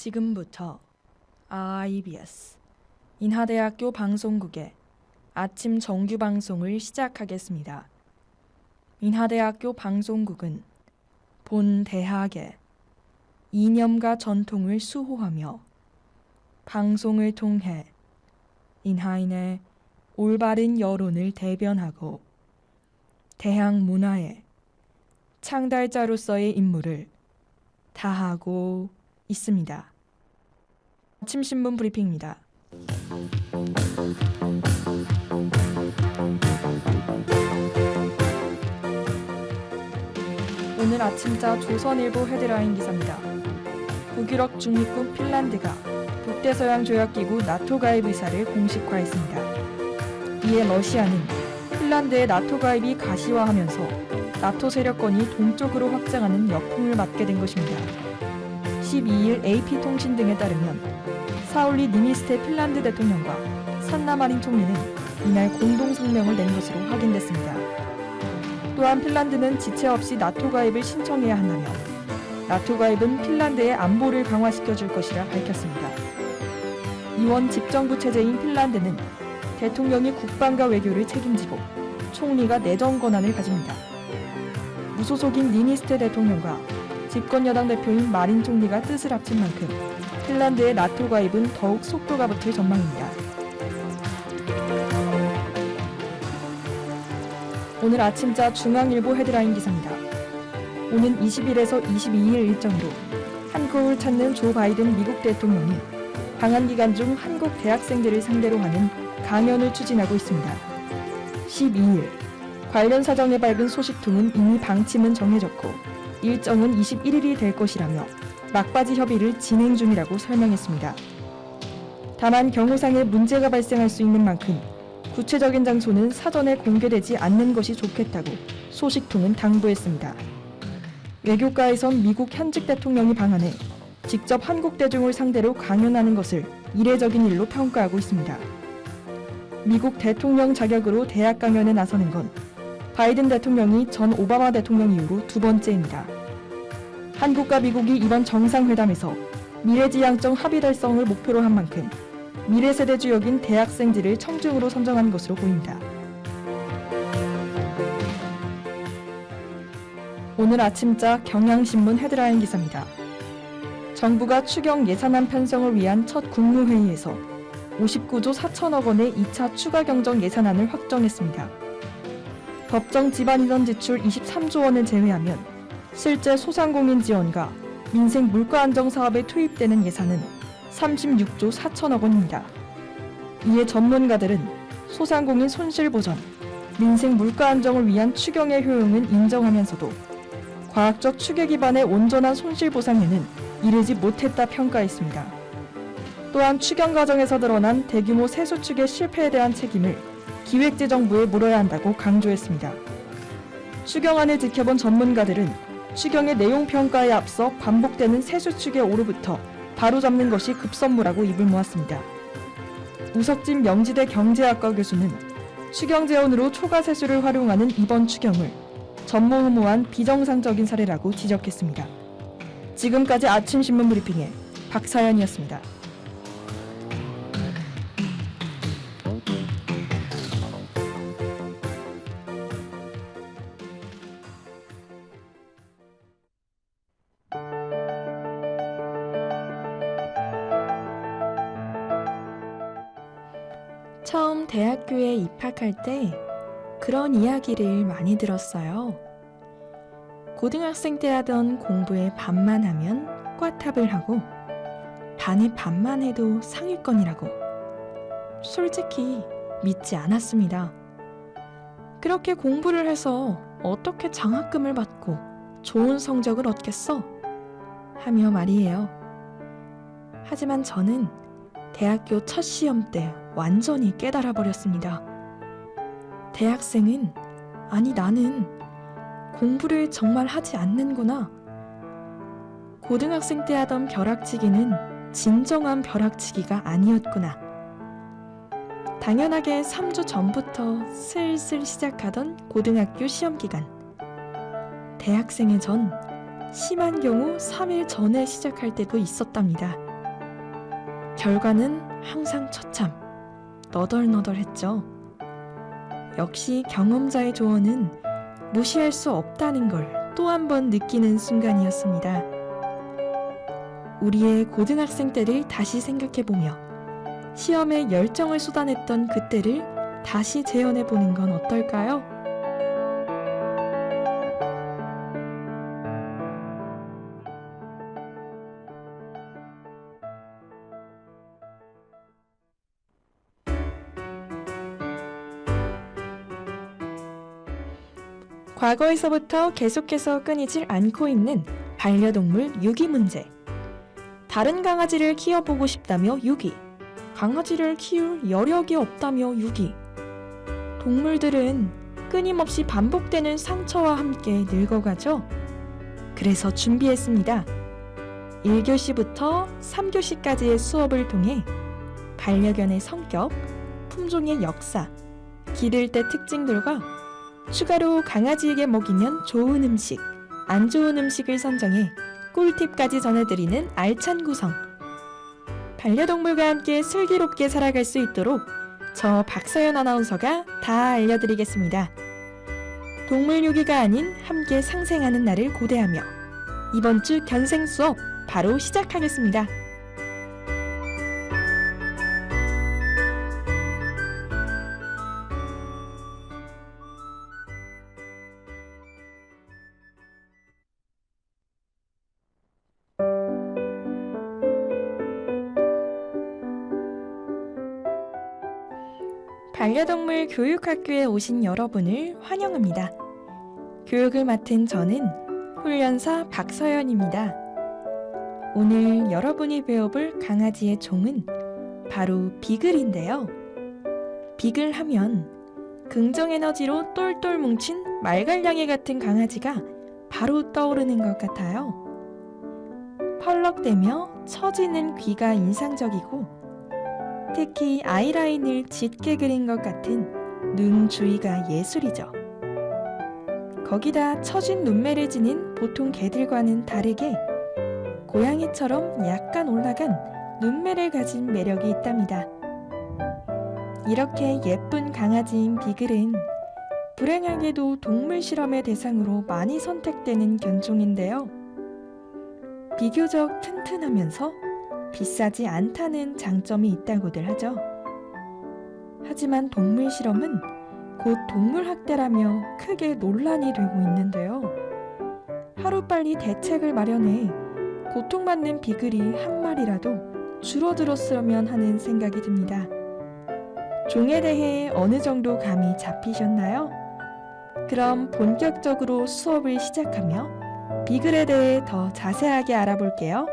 지금부터 IBS 인하대학교 방송국의 아침 정규 방송을 시작하겠습니다. 인하대학교 방송국은 본 대학의 이념과 전통을 수호하며 방송을 통해 인하인의 올바른 여론을 대변하고 대학 문화의 창달자로서의 임무를 다하고 있습니다. 아침 신문 브리핑입니다. 오늘 아침자 조선일보 헤드라인 기사입니다. 북유럽 중립국 핀란드가 북대서양 조약기구 나토 가입 의사를 공식화했습니다. 이에 러시아는 핀란드의 나토 가입이 가시화하면서 나토 세력권이 동쪽으로 확장하는 역풍을 맞게 된 것입니다. 12일 AP통신 등에 따르면 사울리 니니스테 핀란드 대통령과 산나 마린 총리는 이날 공동 성명을 낸 것으로 확인됐습니다. 또한 핀란드는 지체 없이 나토 가입을 신청해야 한다며 나토 가입은 핀란드의 안보를 강화시켜 줄 것이라 밝혔습니다. 이원 집정부 체제인 핀란드는 대통령이 국방과 외교를 책임지고 총리가 내정 권한을 가집니다. 무소속인 니니스테 대통령과 집권여당 대표인 마린 총리가 뜻을 합친 만큼 핀란드의 나토 가입은 더욱 속도가 붙을 전망입니다. 오늘 아침자 중앙일보 헤드라인 기사입니다. 오는 20일에서 22일 일정으로 한국을 찾는 조 바이든 미국 대통령이 방한 기간 중 한국 대학생들을 상대로 하는 강연을 추진하고 있습니다. 12일 관련 사정에 밝은 소식통은 이미 방침은 정해졌고 일정은 21일이 될 것이라며 막바지 협의를 진행 중이라고 설명했습니다. 다만 경호상의 문제가 발생할 수 있는 만큼 구체적인 장소는 사전에 공개되지 않는 것이 좋겠다고 소식통은 당부했습니다. 외교가에선 미국 현직 대통령이 방한해 직접 한국 대중을 상대로 강연하는 것을 이례적인 일로 평가하고 있습니다. 미국 대통령 자격으로 대학 강연에 나서는 건 바이든 대통령이 전 오바마 대통령 이후로 두 번째입니다. 한국과 미국이 이번 정상회담에서 미래지향적 합의 달성을 목표로 한 만큼 미래 세대 주역인 대학생들을 청중으로 선정한 것으로 보입니다. 오늘 아침자 경향신문 헤드라인 기사입니다. 정부가 추경 예산안 편성을 위한 첫 국무회의에서 59조 4천억 원의 2차 추가 경정 예산안을 확정했습니다. 법정 집안인원 지출 23조 원을 제외하면 실제 소상공인 지원과 민생 물가 안정 사업에 투입되는 예산은 36조 4천억 원입니다. 이에 전문가들은 소상공인 손실 보전, 민생 물가 안정을 위한 추경의 효용은 인정하면서도 과학적 추계 기반의 온전한 손실 보상에는 이르지 못했다 평가했습니다. 또한 추경 과정에서 드러난 대규모 세수 추계 실패에 대한 책임을 기획재정부에 물어야 한다고 강조했습니다. 추경안을 지켜본 전문가들은 추경의 내용 평가에 앞서 반복되는 세수 추계 오류부터 바로잡는 것이 급선무라고 입을 모았습니다. 우석진 명지대 경제학과 교수는 추경 재원으로 초과 세수를 활용하는 이번 추경을 전무후무한 비정상적인 사례라고 지적했습니다. 지금까지 아침 신문 브리핑의 박사연이었습니다. 처음 대학교에 입학할 때 그런 이야기를 많이 들었어요. 고등학생 때 하던 공부에 반만 하면 꽈탑을 하고 반에 반만 해도 상위권이라고. 솔직히 믿지 않았습니다. 그렇게 공부를 해서 어떻게 장학금을 받고 좋은 성적을 얻겠어? 하며 말이에요. 하지만 저는 대학교 첫 시험 때 완전히 깨달아 버렸습니다. 대학생은, 아니 나는 공부를 정말 하지 않는구나. 고등학생 때 하던 벼락치기는 진정한 벼락치기가 아니었구나. 당연하게 3주 전부터 슬슬 시작하던 고등학교 시험 기간. 대학생의 전 심한 경우 3일 전에 시작할 때도 있었답니다. 결과는 항상 처참, 너덜너덜했죠. 역시 경험자의 조언은 무시할 수 없다는 걸 또 한 번 느끼는 순간이었습니다. 우리의 고등학생 때를 다시 생각해보며 시험에 열정을 쏟아냈던 그때를 다시 재현해보는 건 어떨까요? 과거에서부터 계속해서 끊이질 않고 있는 반려동물 유기 문제. 다른 강아지를 키워보고 싶다며 유기, 강아지를 키울 여력이 없다며 유기. 동물들은 끊임없이 반복되는 상처와 함께 늙어가죠. 그래서 준비했습니다. 1교시부터 3교시까지의 수업을 통해 반려견의 성격, 품종의 역사, 기를 때 특징들과 추가로 강아지에게 먹이면 좋은 음식, 안 좋은 음식을 선정해 꿀팁까지 전해드리는 알찬 구성. 반려동물과 함께 슬기롭게 살아갈 수 있도록 저 박서연 아나운서가 다 알려드리겠습니다. 동물 유기가 아닌 함께 상생하는 날을 고대하며 이번 주 견생 수업 바로 시작하겠습니다. 반려동물 교육학교에 오신 여러분을 환영합니다. 교육을 맡은 저는 훈련사 박서연입니다. 오늘 여러분이 배워볼 강아지의 종은 바로 비글인데요. 비글 하면 긍정 에너지로 똘똘 뭉친 말갈량이 같은 강아지가 바로 떠오르는 것 같아요. 펄럭대며 처지는 귀가 인상적이고 특히 아이라인을 짙게 그린 것 같은 눈 주위가 예술이죠. 거기다 처진 눈매를 지닌 보통 개들과는 다르게 고양이처럼 약간 올라간 눈매를 가진 매력이 있답니다. 이렇게 예쁜 강아지인 비글은 불행하게도 동물 실험의 대상으로 많이 선택되는 견종인데요. 비교적 튼튼하면서 비싸지 않다는 장점이 있다고들 하죠. 하지만 동물 실험은 곧 동물학대라며 크게 논란이 되고 있는데요. 하루빨리 대책을 마련해 고통받는 비글이 한 마리라도 줄어들었으면 하는 생각이 듭니다. 종에 대해 어느 정도 감이 잡히셨나요? 그럼 본격적으로 수업을 시작하며 비글에 대해 더 자세하게 알아볼게요.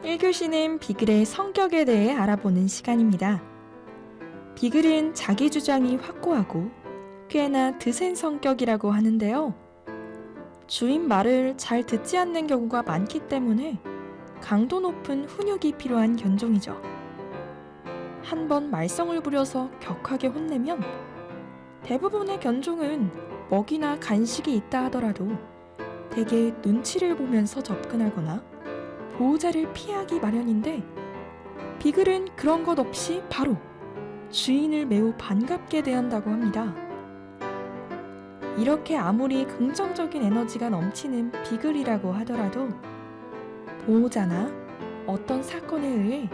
(1교시는) 비글의 성격에 대해 알아보는 시간입니다. 비글은 자기 주장이 확고하고 꽤나 드센 성격이라고 하는데요. 주인 말을 잘 듣지 않는 경우가 많기 때문에 강도 높은 훈육이 필요한 견종이죠. 한번 말썽을 부려서 격하게 혼내면 대부분의 견종은 먹이나 간식이 있다 하더라도 대개 눈치를 보면서 접근하거나 보호자를 피하기 마련인데 비글은 그런 것 없이 바로 주인을 매우 반갑게 대한다고 합니다. 이렇게 아무리 긍정적인 에너지가 넘치는 비글이라고 하더라도 보호자나 어떤 사건에 의해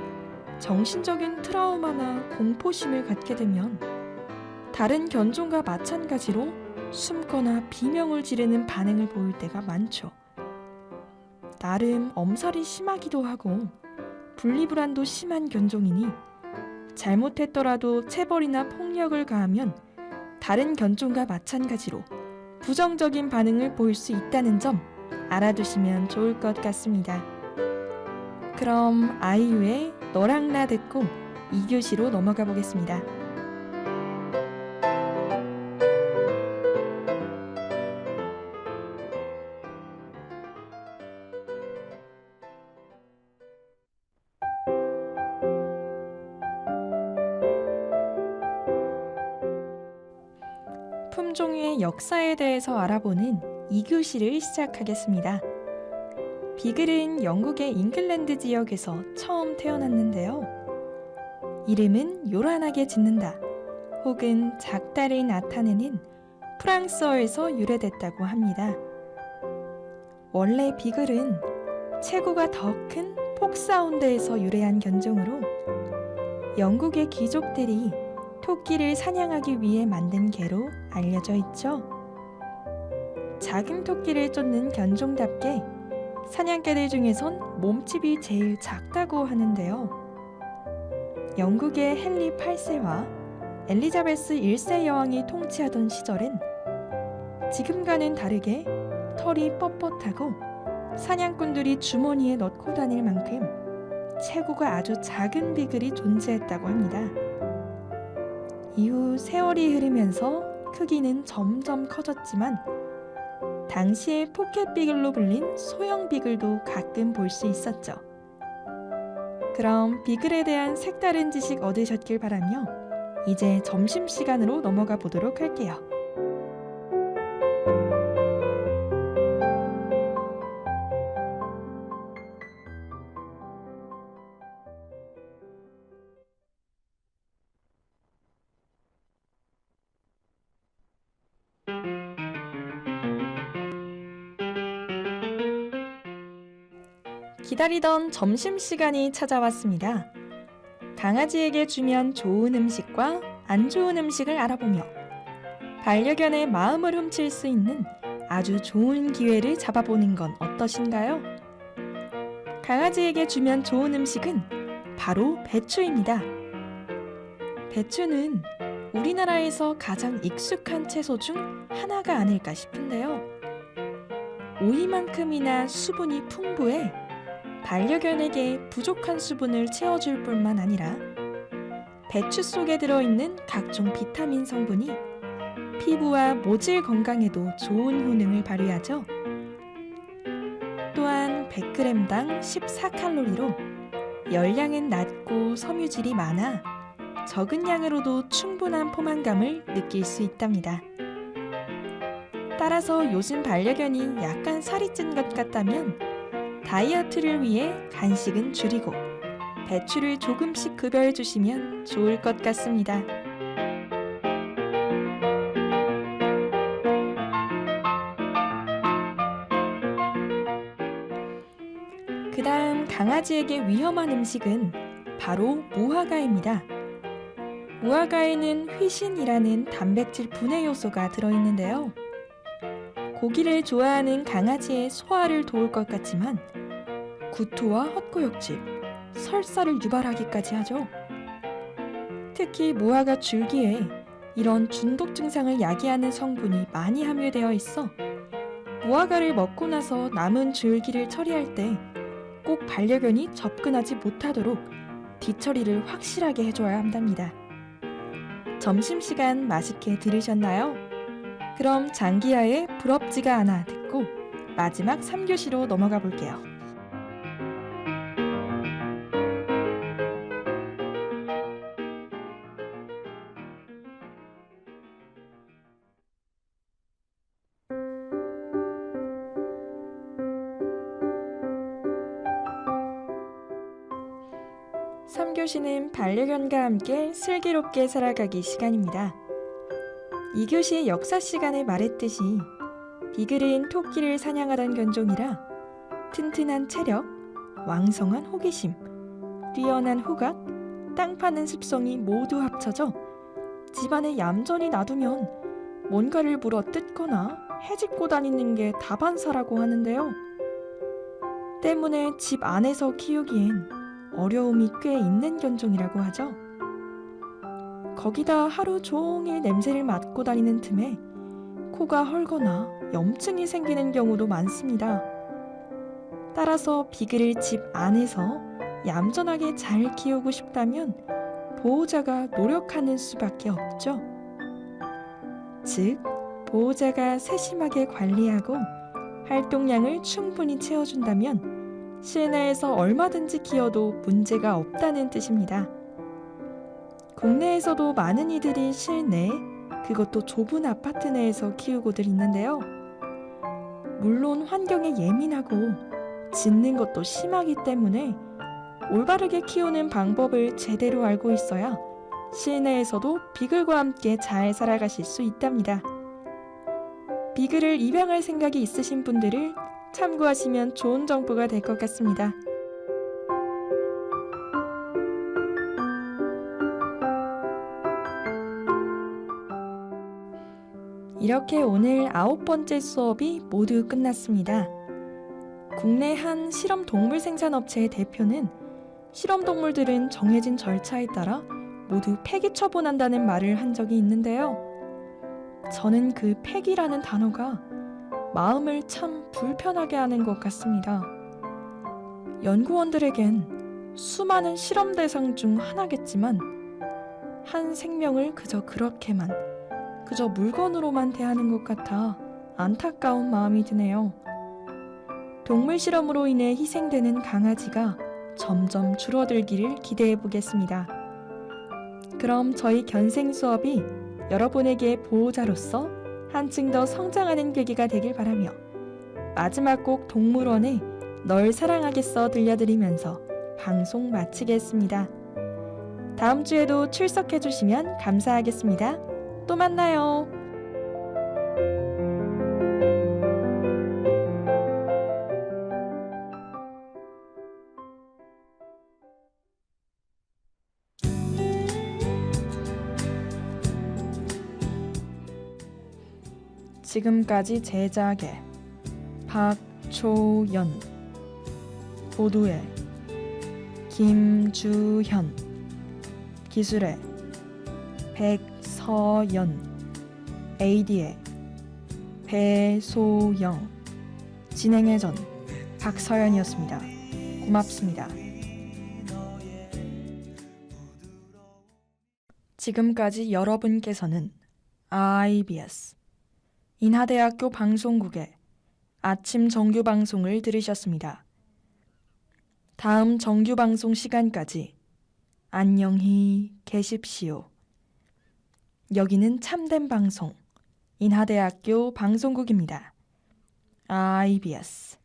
정신적인 트라우마나 공포심을 갖게 되면 다른 견종과 마찬가지로 숨거나 비명을 지르는 반응을 보일 때가 많죠. 나름 엄살이 심하기도 하고 분리불안도 심한 견종이니 잘못했더라도 체벌이나 폭력을 가하면 다른 견종과 마찬가지로 부정적인 반응을 보일 수 있다는 점 알아두시면 좋을 것 같습니다. 그럼 아이유의 너랑 나 듣고 2교시로 넘어가 보겠습니다. 품종의 역사에 대해서 알아보는 2교시를 시작하겠습니다. 비글은 영국의 잉글랜드 지역에서 처음 태어났는데요. 이름은 요란하게 짓는다 혹은 작다를 나타내는 프랑스어에서 유래됐다고 합니다. 원래 비글은 체구가 더 큰 폭사운드에서 유래한 견종으로 영국의 귀족들이 토끼를 사냥하기 위해 만든 개로 알려져 있죠. 작은 토끼를 쫓는 견종답게 사냥개들 중에선 몸집이 제일 작다고 하는데요. 영국의 헨리 8세와 엘리자베스 1세 여왕이 통치하던 시절엔 지금과는 다르게 털이 뻣뻣하고 사냥꾼들이 주머니에 넣고 다닐 만큼 체구가 아주 작은 비글이 존재했다고 합니다. 이후 세월이 흐르면서 크기는 점점 커졌지만 당시의 포켓 비글로 불린 소형 비글도 가끔 볼 수 있었죠. 그럼 비글에 대한 색다른 지식 얻으셨길 바라며 이제 점심시간으로 넘어가 보도록 할게요. 기다리던 점심시간이 찾아왔습니다. 강아지에게 주면 좋은 음식과 안 좋은 음식을 알아보며 반려견의 마음을 훔칠 수 있는 아주 좋은 기회를 잡아보는 건 어떠신가요? 강아지에게 주면 좋은 음식은 바로 배추입니다. 배추는 우리나라에서 가장 익숙한 채소 중 하나가 아닐까 싶은데요. 오이만큼이나 수분이 풍부해 반려견에게 부족한 수분을 채워줄 뿐만 아니라 배추 속에 들어있는 각종 비타민 성분이 피부와 모질 건강에도 좋은 효능을 발휘하죠. 또한 100g당 14칼로리로 열량은 낮고 섬유질이 많아 적은 양으로도 충분한 포만감을 느낄 수 있답니다. 따라서 요즘 반려견이 약간 살이 찐 것 같다면 다이어트를 위해 간식은 줄이고 배추를 조금씩 급여해 주시면 좋을 것 같습니다. 그 다음 강아지에게 위험한 음식은 바로 무화과입니다. 무화과에는 휘신이라는 단백질 분해 요소가 들어있는데요. 고기를 좋아하는 강아지의 소화를 도울 것 같지만 구토와 헛구역질, 설사를 유발하기까지 하죠. 특히 무화과 줄기에 이런 중독 증상을 야기하는 성분이 많이 함유되어 있어 무화과를 먹고 나서 남은 줄기를 처리할 때 꼭 반려견이 접근하지 못하도록 뒤처리를 확실하게 해줘야 한답니다. 점심시간 맛있게 들으셨나요? 그럼 장기하의 부럽지가 않아 듣고 마지막 3교시로 넘어가 볼게요. (3교시는) 반려견과 함께 슬기롭게 살아가기 시간입니다. 2교시 역사 시간에 말했듯이 비글은 토끼를 사냥하던 견종이라 튼튼한 체력, 왕성한 호기심, 뛰어난 후각, 땅 파는 습성이 모두 합쳐져 집안에 얌전히 놔두면 뭔가를 물어 뜯거나 헤집고 다니는 게 다반사라고 하는데요. 때문에 집 안에서 키우기엔 어려움이 꽤 있는 견종이라고 하죠. 거기다 하루 종일 냄새를 맡고 다니는 틈에 코가 헐거나 염증이 생기는 경우도 많습니다. 따라서 비글을 집 안에서 얌전하게 잘 키우고 싶다면 보호자가 노력하는 수밖에 없죠. 즉, 보호자가 세심하게 관리하고 활동량을 충분히 채워준다면 실내에서 얼마든지 키워도 문제가 없다는 뜻입니다. 국내에서도 많은 이들이 실내 그것도 좁은 아파트 내에서 키우고들 있는데요. 물론 환경에 예민하고 짖는 것도 심하기 때문에 올바르게 키우는 방법을 제대로 알고 있어야 실내에서도 비글과 함께 잘 살아가실 수 있답니다. 비글을 입양할 생각이 있으신 분들을 참고하시면 좋은 정보가 될 것 같습니다. 이렇게 오늘 9번째 수업이 모두 끝났습니다. 국내 한 실험 동물 생산업체의 대표는 실험 동물들은 정해진 절차에 따라 모두 폐기 처분한다는 말을 한 적이 있는데요. 저는 그 폐기라는 단어가 마음을 참 불편하게 하는 것 같습니다. 연구원들에겐 수많은 실험 대상 중 하나겠지만 한 생명을 그저 물건으로만 대하는 것 같아 안타까운 마음이 드네요. 동물 실험으로 인해 희생되는 강아지가 점점 줄어들기를 기대해 보겠습니다. 그럼 저희 견생 수업이 여러분에게 보호자로서 한층 더 성장하는 계기가 되길 바라며 마지막 곡 동물원의 널 사랑하겠어 들려드리면서 방송 마치겠습니다. 다음 주에도 출석해 주시면 감사하겠습니다. 또 만나요. 지금까지 제작의 박초연, 보도의 김주현, 기술의 백서연, AD의 배소영, 진행의 전 박서연이었습니다. 고맙습니다. 지금까지 여러분께서는 IBS 인하대학교 방송국의 아침 정규 방송을 들으셨습니다. 다음 정규 방송 시간까지 안녕히 계십시오. 여기는 참된 방송 인하대학교 방송국입니다. IBS